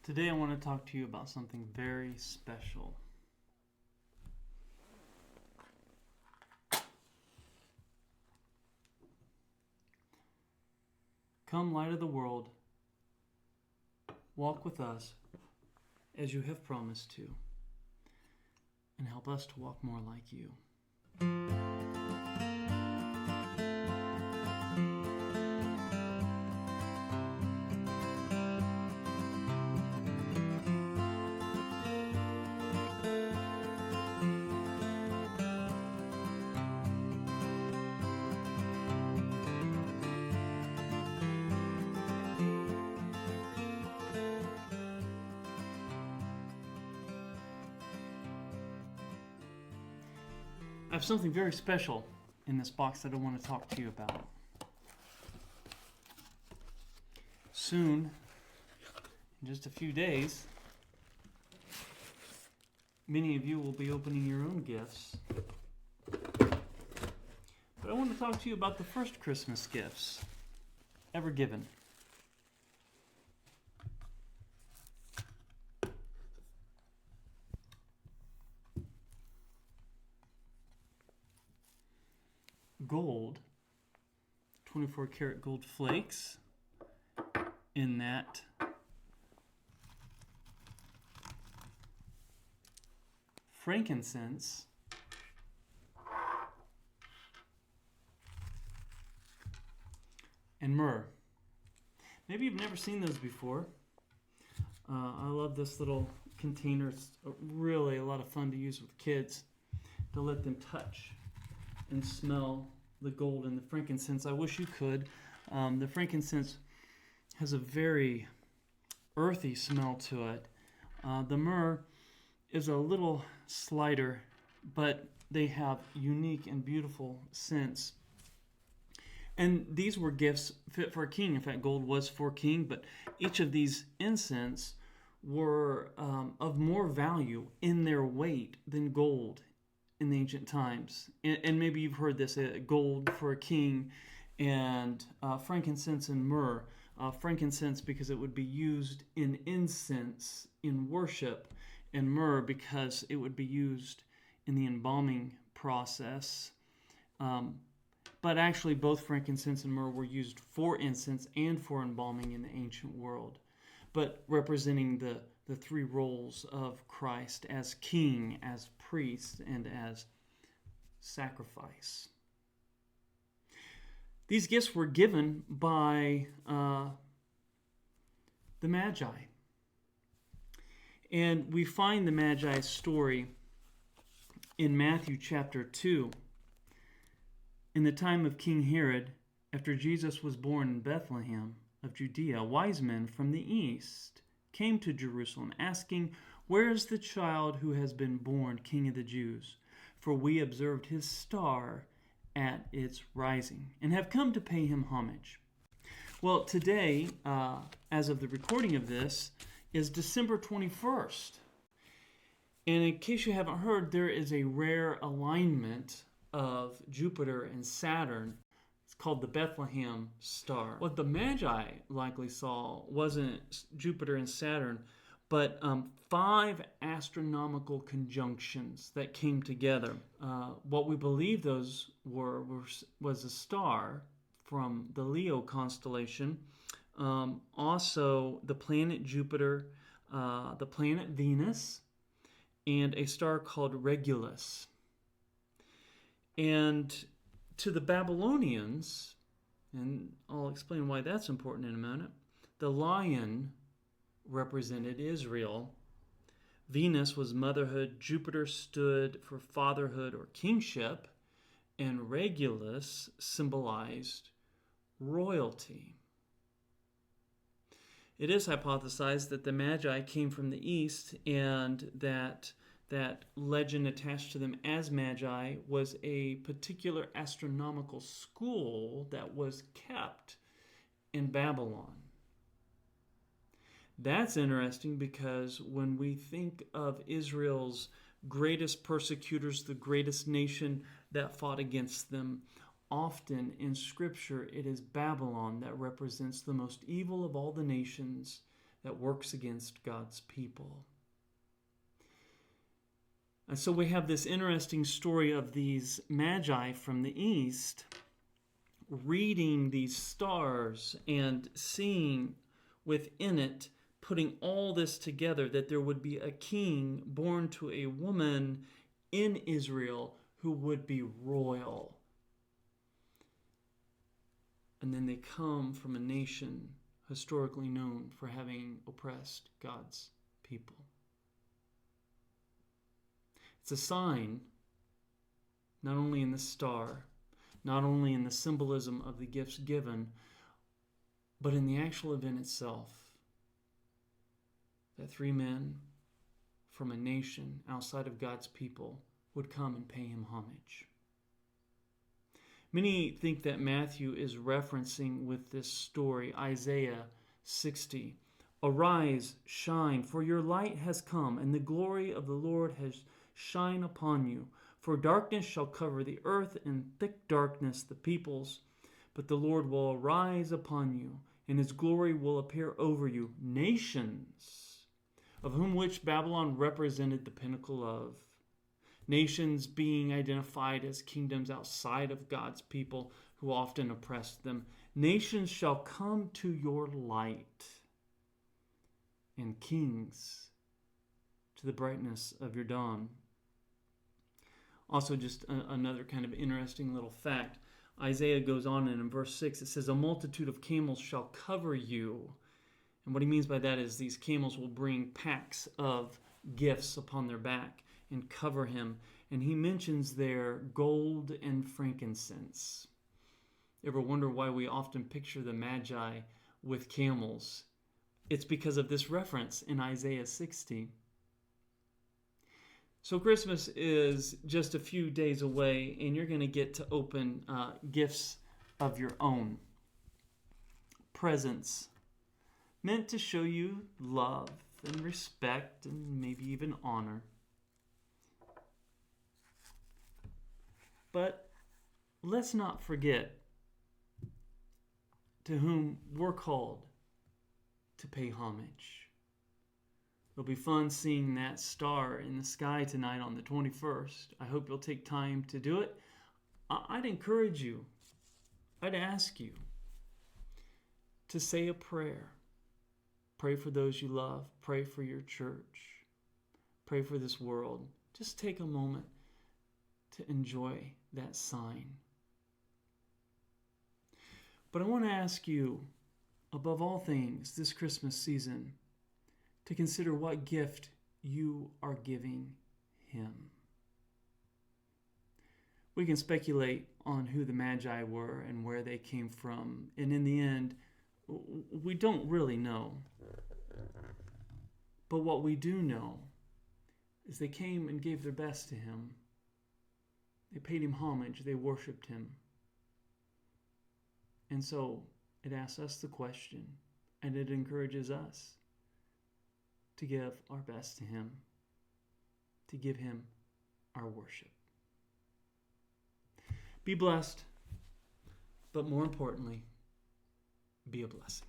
Today I want to talk to you about something very special. Come, light of the world, walk with us as you have promised to, and help us to walk more like you. I have something very special in this box that I want to talk to you about. Soon, in just a few days, many of you will be opening your own gifts. But I want to talk to you about the first Christmas gifts ever given. Gold, 24 karat gold flakes in that frankincense and myrrh. Maybe you've never seen those before. I love this little container. It's really a lot of fun to use with kids, to let them touch and smell the gold and the frankincense. I wish you could. The frankincense has a very earthy smell to it. The myrrh is a little slighter, but they have unique and beautiful scents. And these were gifts fit for a king. In fact, gold was for a king, but each of these incense were of more value in their weight than gold in the ancient times. And maybe you've heard this, gold for a king, and frankincense and myrrh. Frankincense because it would be used in incense in worship, and myrrh because it would be used in the embalming process. But actually both frankincense and myrrh were used for incense and for embalming in the ancient world, but representing the three roles of Christ as king, as priest, and as sacrifice. These gifts were given by the Magi. And we find the Magi's story in Matthew chapter 2. In the time of King Herod, after Jesus was born in Bethlehem of Judea, wise men from the east came to Jerusalem, asking, "Where is the child who has been born King of the Jews? For we observed his star at its rising, and have come to pay him homage." Well, today, as of the recording of this, is December 21st. And in case you haven't heard, there is a rare alignment of Jupiter and Saturn. It's called the Bethlehem star. What the Magi likely saw wasn't Jupiter and Saturn, but 5 astronomical conjunctions that came together. What we believe those was a star from the Leo constellation, also the planet Jupiter, the planet Venus, and a star called Regulus. And to the Babylonians, and I'll explain why that's important in a minute, the lion represented Israel. Venus was motherhood. Jupiter stood for fatherhood or kingship. And Regulus symbolized royalty. It is hypothesized that the Magi came from the east, and that legend attached to them as Magi was a particular astronomical school that was kept in Babylon. That's interesting because when we think of Israel's greatest persecutors, the greatest nation that fought against them, often in Scripture it is Babylon that represents the most evil of all the nations that works against God's people. And so we have this interesting story of these magi from the east reading these stars and seeing within it, putting all this together, that there would be a king born to a woman in Israel who would be royal. And then they come from a nation historically known for having oppressed God's people. It's a sign, not only in the star, not only in the symbolism of the gifts given, but in the actual event itself, that three men from a nation outside of God's people would come and pay him homage. Many think that Matthew is referencing with this story Isaiah 60. Arise, shine, for your light has come, and the glory of the Lord has shined upon you. For darkness shall cover the earth, and thick darkness the peoples. But the Lord will arise upon you, and his glory will appear over you. Nations, of whom which Babylon represented the pinnacle of. Nations being identified as kingdoms outside of God's people who often oppressed them. Nations shall come to your light, and kings to the brightness of your dawn. Also, just another kind of interesting little fact. Isaiah goes on, and in verse 6 it says, a multitude of camels shall cover you. And what he means by that is these camels will bring packs of gifts upon their back and cover him. And he mentions there gold and frankincense. You ever wonder why we often picture the Magi with camels? It's because of this reference in Isaiah 60. So Christmas is just a few days away, and you're going to get to open gifts of your own. Presents meant to show you love and respect and maybe even honor. But let's not forget to whom we're called to pay homage. It'll be fun seeing that star in the sky tonight on the 21st. I hope you'll take time to do it. I'd encourage you, I'd ask you to say a prayer. Pray for those you love. Pray for your church. Pray for this world. Just take a moment to enjoy that sign. But I want to ask you, above all things, this Christmas season, to consider what gift you are giving him. We can speculate on who the Magi were and where they came from, and in the end, we don't really know. But what we do know is they came and gave their best to him. They paid him homage. They worshiped him. And so it asks us the question, and it encourages us to give our best to him, to give him our worship. Be blessed, but more importantly, be a blessing.